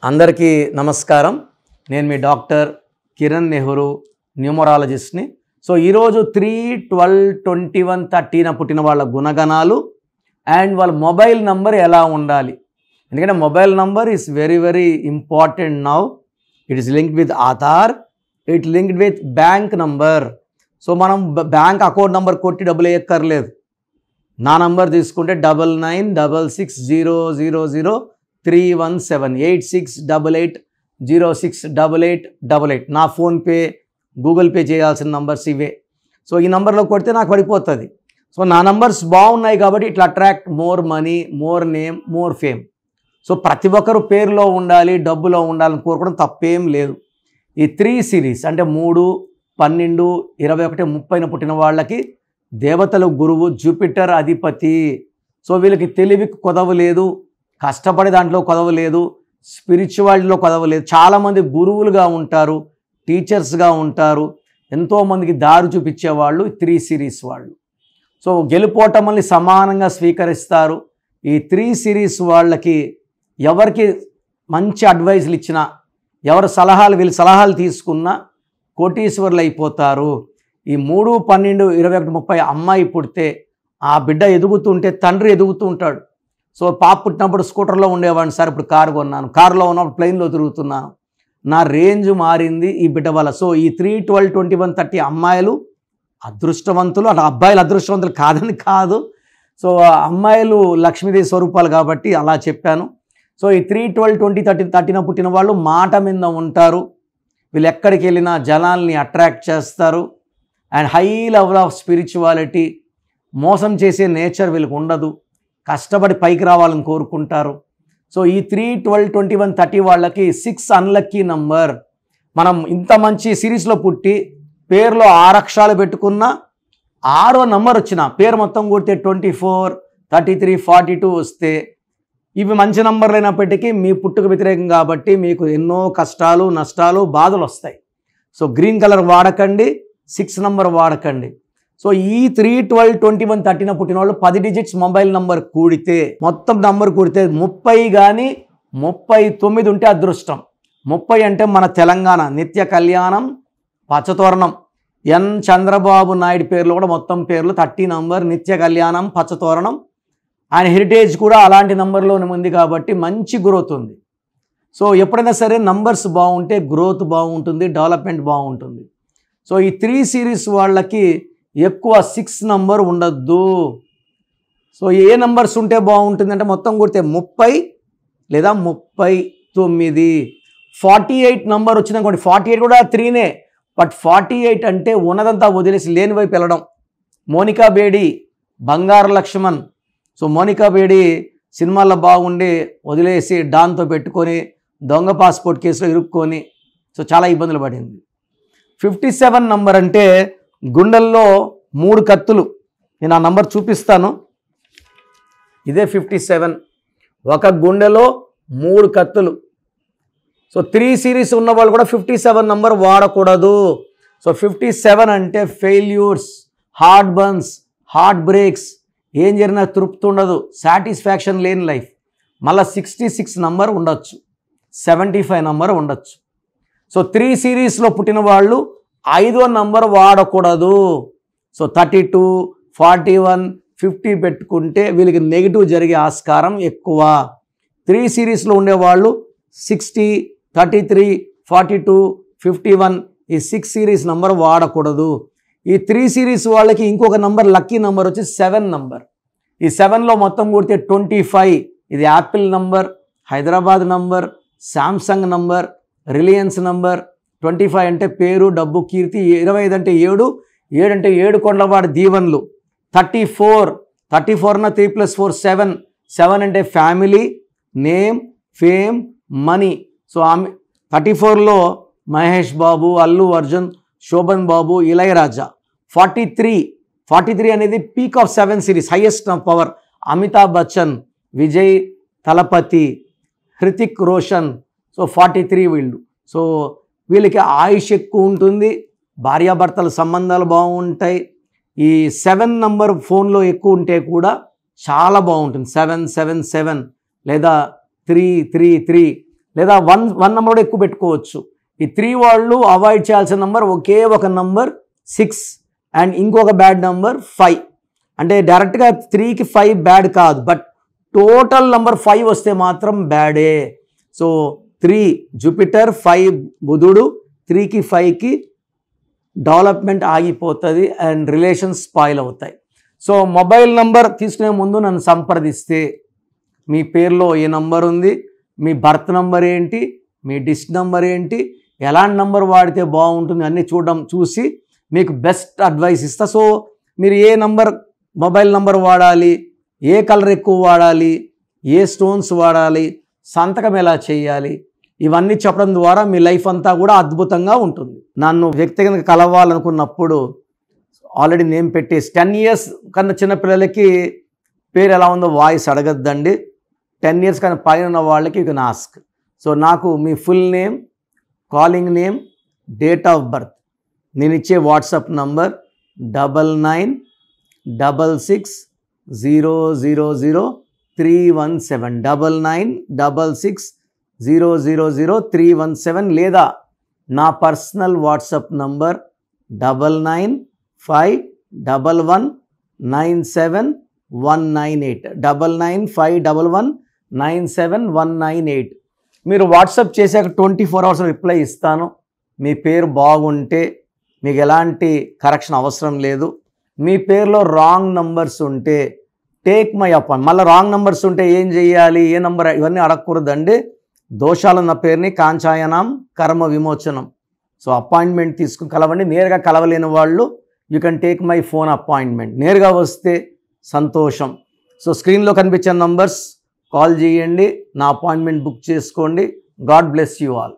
అందరికీ నమస్కారం. నేను మీ డాక్టర్ కిరణ్ నెహ్రూ, న్యూమరాలజిస్ట్ని. సో ఈరోజు 3/12/21/13 పుట్టిన వాళ్ళ గుణగణాలు అండ్ వాళ్ళ మొబైల్ నంబర్ ఎలా ఉండాలి. ఎందుకంటే mobile number is very very important now. It is linked with Aadhaar, it linked with bank number. So మనం బ్యాంక్ అకౌంట్ నంబర్ కొట్టి డబ్బులు వేయక్కర్లేదు. నా నంబర్ తీసుకుంటే 99660003178688068888. నా ఫోన్పే, గూగుల్ పే చేయాల్సిన నంబర్స్ ఇవే. సో ఈ నంబర్లో కొడితే నాకు పడిపోతుంది. సో నా నంబర్స్ బాగున్నాయి కాబట్టి ఇట్లా attract more money, more name, more fame. So ప్రతి ఒక్కరు పేరులో ఉండాలి, డబ్బులో ఉండాలని కోరుకోవడం తప్పేం లేదు. ఈ 3 సిరీస్ అంటే 3, 12, 21, 30 పుట్టిన వాళ్ళకి దేవతల గురువు జూపిటర్ అధిపతి. సో వీళ్ళకి తెలివి కొదవ లేదు, కష్టపడే దాంట్లో కొదవ లేదు, స్పిరిచువాలిటీలో కొదవ లేదు. చాలామంది గురువులుగా ఉంటారు, టీచర్స్గా ఉంటారు, ఎంతోమందికి దారి చూపించేవాళ్ళు 3 సిరీస్ వాళ్ళు. సో గెలుపోటమల్ని సమానంగా స్వీకరిస్తారు. ఈ 3 సిరీస్ వాళ్ళకి ఎవరికి మంచి అడ్వైజులు ఇచ్చినా, ఎవరి సలహాలు వీళ్ళ సలహాలు తీసుకున్నా కోటీశ్వరులు అయిపోతారు. ఈ 3, 12, 21, 30 అమ్మాయి పుడితే ఆ బిడ్డ ఎదుగుతుంటే తండ్రి ఎదుగుతూ ఉంటాడు. సో పాప పుట్టినప్పుడు స్కూటర్లో ఉండేవాడిని సార్, ఇప్పుడు కారు కొన్నాను, కారులో ఉన్నప్పుడు ప్లెయిన్లో తిరుగుతున్నాను, నా రేంజ్ మారింది ఈ బిడ్డ వల్ల. సో ఈ 3, 12, 21, 30 అమ్మాయిలు అదృష్టవంతులు. అటు అబ్బాయిలు అదృష్టవంతులు కాదని కాదు. సో అమ్మాయిలు లక్ష్మీదేవి స్వరూపాలు కాబట్టి అలా చెప్పాను. సో ఈ 3, 12, 20, 30 పుట్టిన వాళ్ళు మాట మీద ఉంటారు. వీళ్ళు ఎక్కడికి వెళ్ళినా జనాల్ని అట్రాక్ట్ చేస్తారు. And high level of spirituality, మోసం చేసే నేచర్ వీళ్ళకి ఉండదు, కష్టపడి పైకి రావాలని కోరుకుంటారు. సో ఈ 3, 12, 21, 30 వాళ్ళకి 6 అన్లక్కీ నంబర్. మనం ఇంత మంచి సిరీస్లో పుట్టి పేరులో 6 అక్షరాలు పెట్టుకున్న 6వ నంబర్ వచ్చిన పేరు మొత్తం కొడితే 24, 33, 42 వస్తే ఇవి మంచి నంబర్లు అయినప్పటికీ మీ పుట్టుక వ్యతిరేకం కాబట్టి మీకు ఎన్నో కష్టాలు, నష్టాలు, బాధలు వస్తాయి. సో గ్రీన్ కలర్ వాడకండి, 6 నంబర్ వాడకండి. సో ఈ 3, 12, 21, 30 పుట్టిన వాళ్ళు 10 డిజిట్స్ మొబైల్ నంబర్ కూడితే, మొత్తం నంబర్ కూడితే 30 కానీ 39 ఉంటే అదృష్టం. 30 అంటే మన తెలంగాణ నిత్య కళ్యాణం పచ్చతోరణం. ఎన్ చంద్రబాబు నాయుడు పేర్లు కూడా మొత్తం పేర్లు 30 నంబర్, నిత్య కళ్యాణం పచ్చతోరణం. ఆయన హెరిటేజ్ కూడా అలాంటి నంబర్లోనే ఉంది కాబట్టి మంచి గ్రోత్ ఉంది. సో ఎప్పుడైనా సరే నంబర్స్ బాగుంటే గ్రోత్ బాగుంటుంది, డెవలప్మెంట్ బాగుంటుంది. సో ఈ 3 సిరీస్ వాళ్ళకి ఎక్కువ 6 నంబర్ ఉండద్దు. సో ఏ నంబర్స్ ఉంటే బాగుంటుంది అంటే మొత్తం కొడితే 30 లేదా 39. 48 నంబర్ వచ్చిందనుకోండి, 48 కూడా 3నే, బట్ 48 అంటే ఉన్నదంతా వదిలేసి లేని వైపు వెళ్ళడం. మోనికా బేడి, బంగారు లక్ష్మణ్. సో మోనికా బేడి సినిమాల్లో బాగుండి వదిలేసి డాన్తో పెట్టుకొని దొంగ పాస్పోర్ట్ కేసులో ఇరుక్కొని సో చాలా ఇబ్బందులు పడింది. 57 నంబర్ అంటే గుండెల్లో 3 కత్తులు. నేను ఆ నంబర్ చూపిస్తాను. ఇదే 57. ఒక గుండెలో 3 కత్తులు. సో 3 సిరీస్ ఉన్న వాళ్ళు కూడా 57 నంబర్ వాడకూడదు. సో 57 అంటే failures, heart burns, heart breaks, ఏం జరిగినా తృప్తి ఉండదు, సాటిస్ఫాక్షన్ లేని లైఫ్. మళ్ళీ 66 నంబర్ ఉండొచ్చు, 75 నంబర్ ఉండొచ్చు. సో 3 సిరీస్లో పుట్టిన వాళ్ళు 5వ నంబర్ వాడకూడదు. సో 32, 41, 50 పెట్టుకుంటే వీళ్ళకి నెగిటివ్ జరిగే ఆస్కారం ఎక్కువ. 3 సిరీస్లో ఉండేవాళ్ళు 60, 33, 42, 51 ఈ 6 సిరీస్ నంబర్ వాడకూడదు. ఈ 3 సిరీస్ వాళ్ళకి ఇంకొక నంబర్ లక్కీ నంబర్ వచ్చి 7 నంబర్. ఈ 7లో మొత్తం కొడితే 25. ఇది Apple number, Hyderabad number, Samsung number, Reliance number. 25 అంటే పేరు, డబ్బు, కీర్తి. 25 అంటే 7, 7 అంటే 7 కొండలవాడి దీవెనలు. 34 అన్న 3 + 4 7. 7 అంటే family, name, fame, money. So 34లో మహేష్ బాబు, అల్లు అర్జున్, శోభన్ బాబు, ఇళయరాజా. 43 అనేది peak of 7 series, highest of power. Amitabh Bachchan, Vijay Thalapathy, Hrithik Roshan. So 43 వీళ్ళు. సో వీళ్ళకి ఆయుష్ ఎక్కువ ఉంటుంది, భార్యాభర్తల సంబంధాలు బాగుంటాయి. ఈ 7 నంబర్ ఫోన్లో ఎక్కువ ఉంటే కూడా చాలా బాగుంటుంది. 777 లేదా 333 లేదా వన్ నెంబర్ కూడా ఎక్కువ పెట్టుకోవచ్చు. ఈ 3 వాళ్ళు అవాయిడ్ చేయాల్సిన నెంబర్ ఒకే ఒక నెంబర్ 6 అండ్ ఇంకొక బ్యాడ్ నెంబర్ 5. అంటే డైరెక్ట్గా 3కి 5 బ్యాడ్ కాదు, బట్ టోటల్ నెంబర్ 5 వస్తే మాత్రం బ్యాడే. సో 3 జూపిటర్, 5 బుధుడు, 3కి 5కి డెవలప్మెంట్ ఆగిపోతుంది అండ్ రిలేషన్స్ స్పాయిల్ అవుతాయి. సో మొబైల్ నంబర్ తీసుకునే ముందు నన్ను సంప్రదిస్తే మీ పేరులో ఏ నంబర్ ఉంది, మీ బర్త్ నంబర్ ఏంటి, మీ డిస్ట్ నంబర్ ఏంటి, ఎలాంటి నంబర్ వాడితే బాగుంటుంది అన్నీ చూసి మీకు బెస్ట్ అడ్వైస్ ఇస్తా. సో మీరు ఏ నంబర్ మొబైల్ నంబర్ వాడాలి, ఏ కలర్ ఎక్కువ వాడాలి, ఏ స్టోన్స్ వాడాలి, సంతకం ఎలా చేయాలి, ఇవన్నీ చెప్పడం ద్వారా మీ లైఫ్ అంతా కూడా అద్భుతంగా ఉంటుంది. నన్ను వ్యక్తిగతంగా కలవాలనుకున్నప్పుడు ఆల్రెడీ నేమ్ పెట్టేసి 10 years కన్నా చిన్నపిల్లలకి పేరు ఎలా ఉందో వాయిస్ అడగద్దండి. 10 years కన్నా పైన ఉన్న వాళ్ళకి యూ కెన్ ఆస్క్. సో నాకు మీ full name, calling name, date of birth, నేను ఇచ్చే వాట్సాప్ నంబర్ 9966000317 9966000317 లేదా నా పర్సనల్ వాట్సాప్ నంబర్ 9951197198 9951197198. మీరు వాట్సాప్ చేశాక 24 hours రిప్లై ఇస్తాను. మీ పేరు బాగుంటే మీకు ఎలాంటి కరెక్షన్ అవసరం లేదు. మీ పేరులో రాంగ్ నంబర్స్ ఉంటే టేక్ మై అపాయింట్. మళ్ళీ రాంగ్ నంబర్స్ ఉంటే ఏం చేయాలి, ఏ నంబర్, ఇవన్నీ అడగకూడదండి. దోషాలున్న పేరుని కాంచాయనం కర్మ విమోచనం. సో అపాయింట్మెంట్ తీసుకుని కలవండి. నేరుగా కలవలేని వాళ్ళు you can take my phone appointment. నేరుగా వస్తే సంతోషం. సో స్క్రీన్లో కనిపించే నంబర్స్ కాల్ చేయండి, నా అపాయింట్మెంట్ బుక్ చేసుకోండి. God bless you all.